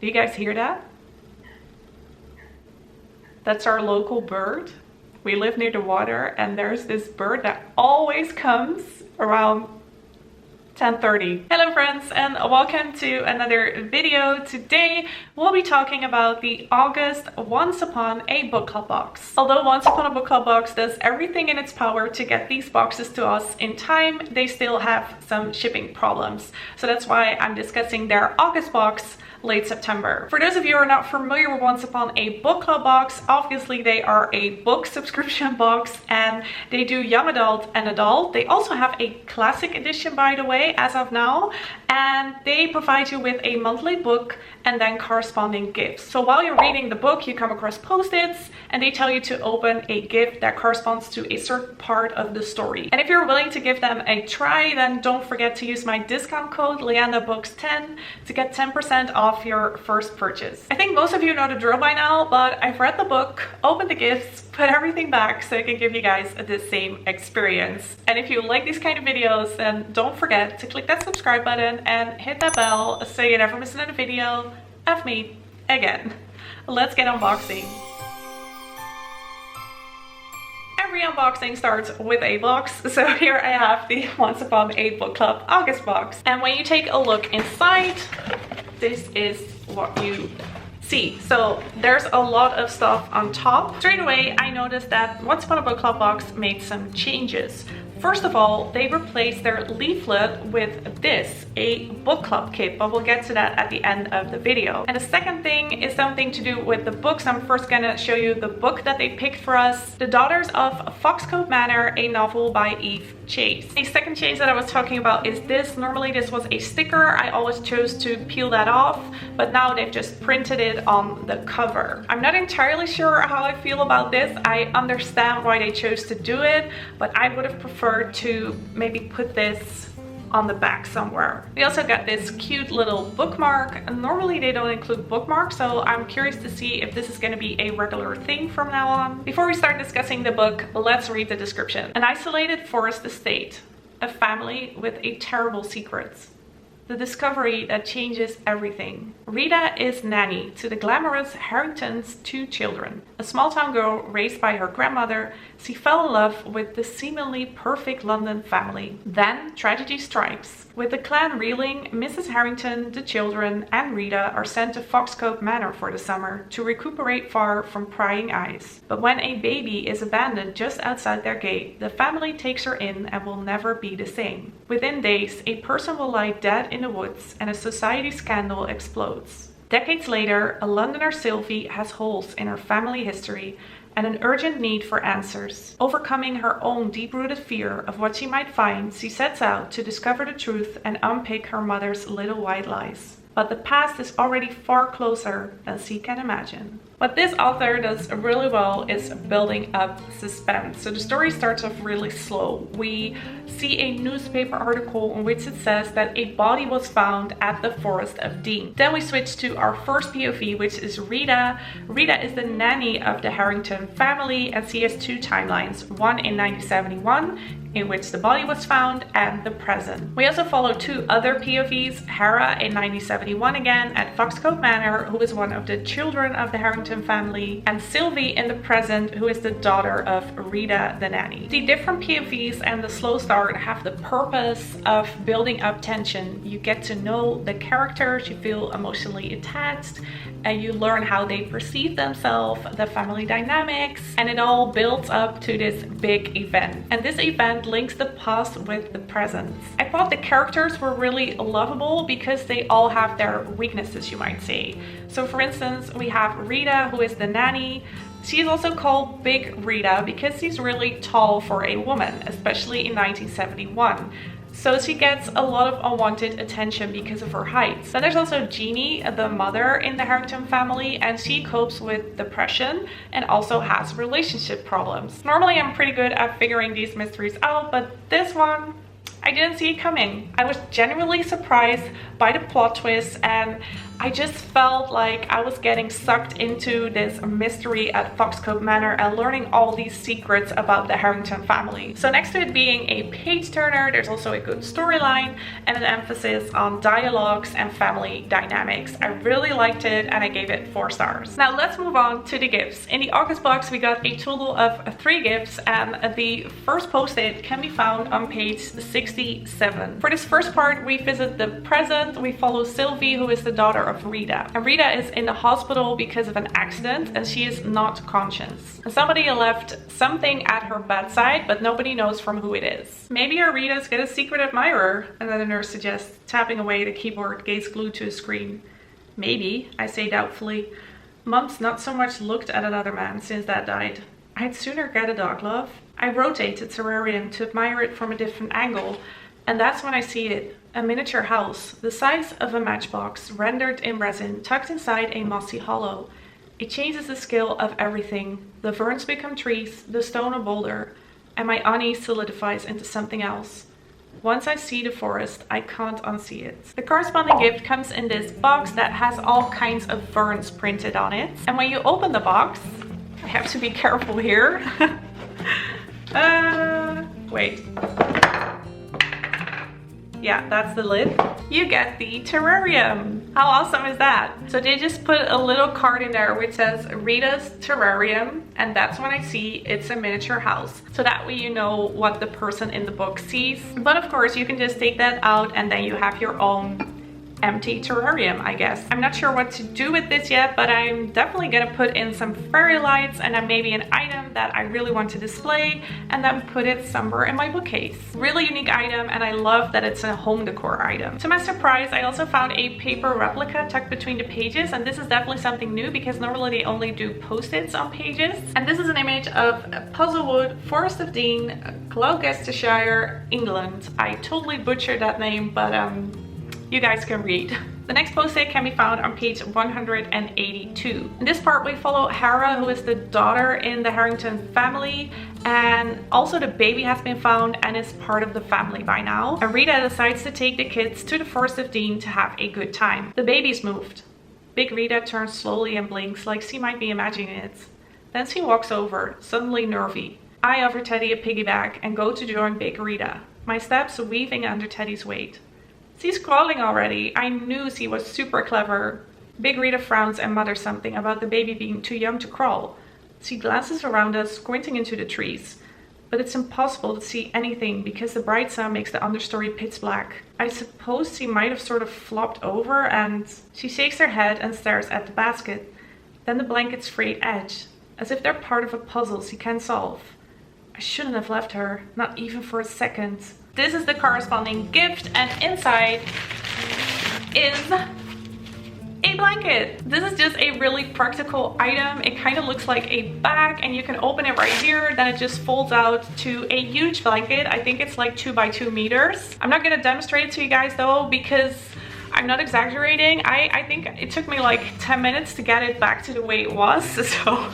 Do you guys hear that? That's our local bird. We live near the water and there's this bird that always comes around 10:30. Hello friends and welcome to another video. Today we'll be talking about the August Once Upon a Book Club box. Although Once Upon a Book Club box does everything in its power to get these boxes to us in time, they still have some shipping problems. So that's why I'm discussing their August box late September. For those of you who are not familiar with Once Upon a Book Club box, obviously they are a book subscription box and they do young adult and adult. They also have a classic edition, by the way, as of now, and they provide you with a monthly book and then corresponding gifts. So while you're reading the book, you come across post-its and they tell you to open a gift that corresponds to a certain part of the story. And if you're willing to give them a try, then don't forget to use my discount code LeandaBooks10 to get 10% off your first purchase. I think most of you know the drill by now, but I've read the book, opened the gifts, put everything back so I can give you guys the same experience. And if you like these kind of videos, then don't forget to click that subscribe button and hit that bell so you never miss another video of me again. Let's get unboxing. Every unboxing starts with a box, so here I have the Once Upon a Book Club August box. And when you take a look inside, this is what you see. So there's a lot of stuff on top. Straight away I noticed that Once Upon a Book Club box made some changes. First of all, they replaced their leaflet with this, a book club kit, but we'll get to that at the end of the video. And the second thing is something to do with the books. I'm first gonna show you the book that they picked for us, The Daughters of Foxcote Manor, a novel by Eve Chase. A second change that I was talking about is this. Normally this was a sticker. I always chose to peel that off, but now they've just printed it on the cover. I'm not entirely sure how I feel about this. I understand why they chose to do it, but I would have preferred to maybe put this on the back somewhere. We also got this cute little bookmark. And normally they don't include bookmarks, so I'm curious to see if this is going to be a regular thing from now on. Before we start discussing the book, let's read the description. An isolated forest estate, a family with a terrible secret. The discovery that changes everything. Rita is nanny to the glamorous Harrington's two children. A small-town girl raised by her grandmother, she fell in love with the seemingly perfect London family. Then tragedy strikes. With the clan reeling, Mrs. Harrington, the children, and Rita are sent to Foxcote Manor for the summer to recuperate far from prying eyes. But when a baby is abandoned just outside their gate, the family takes her in and will never be the same. Within days, a person will lie dead in the woods and a society scandal explodes. Decades later, a Londoner Sylvie has holes in her family history and an urgent need for answers. Overcoming her own deep-rooted fear of what she might find, she sets out to discover the truth and unpick her mother's little white lies. But the past is already far closer than she can imagine. What this author does really well is building up suspense. So the story starts off really slow. We see a newspaper article in which it says that a body was found at the Forest of Dean. Then we switch to our first POV, which is Rita. Rita is the nanny of the Harrington family and she has two timelines, one in 1971, in which the body was found, and the present. We also follow two other POVs, Hera in 1971 again at Foxcote Manor, who is one of the children of the Harrington family, and Sylvie in the present, who is the daughter of Rita the nanny. The different POVs and the slow start have the purpose of building up tension. You get to know the characters, you feel emotionally attached, and you learn how they perceive themselves, the family dynamics, and it all builds up to this big event. And this event links the past with the present. I thought the characters were really lovable because they all have their weaknesses, you might say. So for instance, we have Rita, who is the nanny. She's also called Big Rita because she's really tall for a woman, especially in 1971. So she gets a lot of unwanted attention because of her height. Then there's also Jeannie, the mother in the Harrington family, and she copes with depression and also has relationship problems. Normally I'm pretty good at figuring these mysteries out, but this one, I didn't see it coming. I was genuinely surprised by the plot twist, and I just felt like I was getting sucked into this mystery at Foxcote Manor and learning all these secrets about the Harrington family. So next to it being a page turner, there's also a good storyline and an emphasis on dialogues and family dynamics. I really liked it and I gave it 4 stars. Now let's move on to the gifts. In the August box we got a total of 3 gifts, and the first post-it can be found on page 67. For this first part we visit the present. We follow Sylvie, who is the daughter of Rita. And Rita is in the hospital because of an accident and she is not conscious. And somebody left something at her bedside, but nobody knows from who it is. Maybe our Rita's got a secret admirer. And then the nurse suggests tapping away the keyboard, gaze glued to a screen. Maybe, I say doubtfully. Mom's not so much looked at another man since Dad died. I'd sooner get a dog love. I rotate the terrarium to admire it from a different angle, and that's when I see it. A miniature house, the size of a matchbox, rendered in resin, tucked inside a mossy hollow. It changes the scale of everything. The ferns become trees, the stone a boulder, and my unease solidifies into something else. Once I see the forest, I can't unsee it. The corresponding gift comes in this box that has all kinds of ferns printed on it. And when you open the box, I have to be careful here. Wait. Yeah, that's the lid. You get the terrarium. How awesome is that? So they just put a little card in there which says Rita's terrarium, and that's when I see it's a miniature house. So that way you know what the person in the book sees. But of course you can just take that out and then you have your own empty terrarium, I guess. I'm not sure what to do with this yet, but I'm definitely gonna put in some fairy lights and then maybe an item that I really want to display and then put it somewhere in my bookcase. Really unique item, and I love that it's a home decor item. To my surprise, I also found a paper replica tucked between the pages, and this is definitely something new because normally they only do post-its on pages. And this is an image of Puzzlewood, Forest of Dean, Gloucestershire, England. I totally butchered that name, but you guys can read. The next post-it can be found on page 182. In this part we follow Hera, who is the daughter in the Harrington family, and also the baby has been found and is part of the family by now. And Rita decides to take the kids to the Forest of Dean to have a good time. The baby's moved. Big Rita turns slowly and blinks like she might be imagining it. Then she walks over, suddenly nervy. I offer Teddy a piggyback and go to join Big Rita, my steps weaving under Teddy's weight. She's crawling already. I knew she was super clever. Big Rita frowns and mutters something about the baby being too young to crawl. She glances around us, squinting into the trees. But it's impossible to see anything because the bright sun makes the understory pitch black. I suppose she might have sort of flopped over, and she shakes her head and stares at the basket. Then the blanket's frayed edge, as if they're part of a puzzle she can't solve. I shouldn't have left her, not even for a second. This is the corresponding gift, and inside is a blanket. This is just a really practical item. It kind of looks like a bag and you can open it right here. Then it just folds out to a huge blanket. I think it's like 2 by 2 meters. I'm not gonna demonstrate it to you guys though, because I'm not exaggerating. I think it took me like 10 minutes to get it back to the way it was, so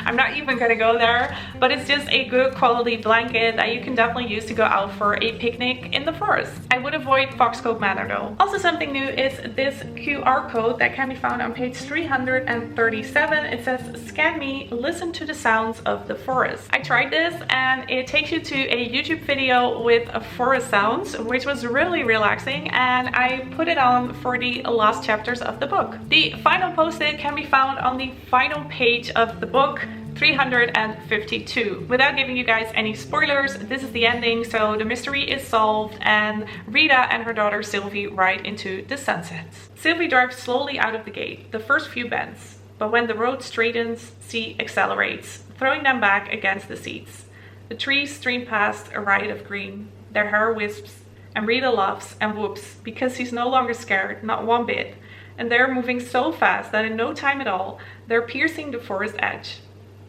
I'm not even gonna go there. But it's just a good quality blanket that you can definitely use to go out for a picnic in the forest. I would avoid Foxcote Manor though. Also something new is this QR code that can be found on page 337. It says, "Scan me, listen to the sounds of the forest." I tried this and it takes you to a YouTube video with forest sounds, which was really relaxing, and I put it on for the last chapters of the book. The final post-it can be found on the final page of the book, 352. Without giving you guys any spoilers, this is the ending, so the mystery is solved and Rita and her daughter Sylvie ride into the sunset. Sylvie drives slowly out of the gate, the first few bends, but when the road straightens, she accelerates, throwing them back against the seats. The trees stream past a riot of green, their hair wisps, and Rita laughs and whoops because she's no longer scared, not one bit. And they're moving so fast that in no time at all, they're piercing the forest edge.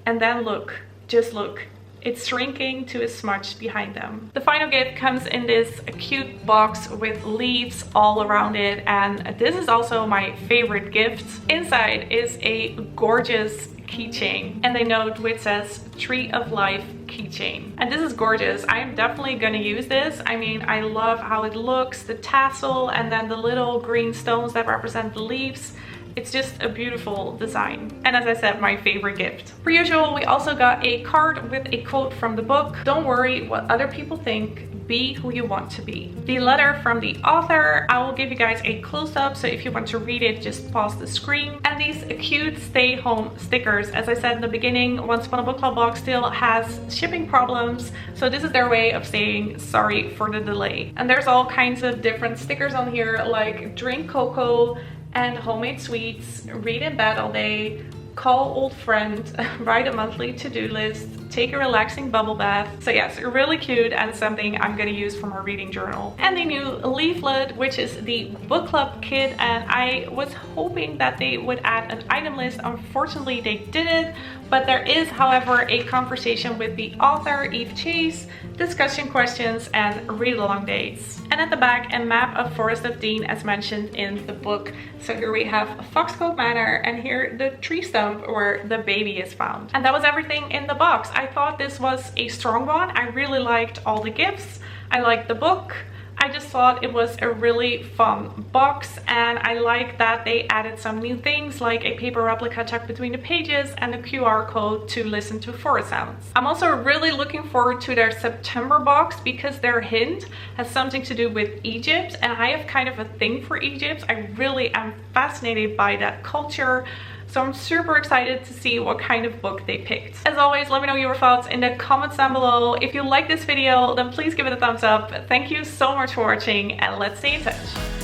And then look, just look, it's shrinking to a smudge behind them. The final gift comes in this cute box with leaves all around it, and this is also my favorite gift. Inside is a gorgeous keychain, and they note which says Tree of Life keychain. And this is gorgeous. I am definitely gonna use this. I mean, I love how it looks, the tassel, and then the little green stones that represent the leaves. It's just a beautiful design. And as I said, my favorite gift. Per usual, we also got a card with a quote from the book. Don't worry what other people think. Be who you want to be. The letter from the author, I will give you guys a close-up, so if you want to read it, just pause the screen. And these cute stay home stickers. As I said in the beginning, Once Upon a Book Club box still has shipping problems, so this is their way of saying sorry for the delay. And there's all kinds of different stickers on here, like drink cocoa and homemade sweets, read in bed all day, call old friend, write a monthly to-do list, take a relaxing bubble bath. So yes, really cute and something I'm gonna use for my reading journal. And the new leaflet, which is the book club kit, and I was hoping that they would add an item list. Unfortunately, they didn't, but there is, however, a conversation with the author, Eve Chase, discussion questions, and read-along dates. And at the back, a map of Forest of Dean as mentioned in the book. So here we have Foxcote Manor, and here the tree stump where the baby is found. And that was everything in the box. I thought this was a strong one. I really liked all the gifts. I liked the book. I just thought it was a really fun box, and I like that they added some new things like a paper replica tucked between the pages and a QR code to listen to forest sounds. I'm also really looking forward to their September box because their hint has something to do with Egypt, and I have kind of a thing for Egypt. I really am fascinated by that culture. So I'm super excited to see what kind of book they picked. As always, let me know your thoughts in the comments down below. If you like this video, then please give it a thumbs up. Thank you so much for watching, and let's stay in touch.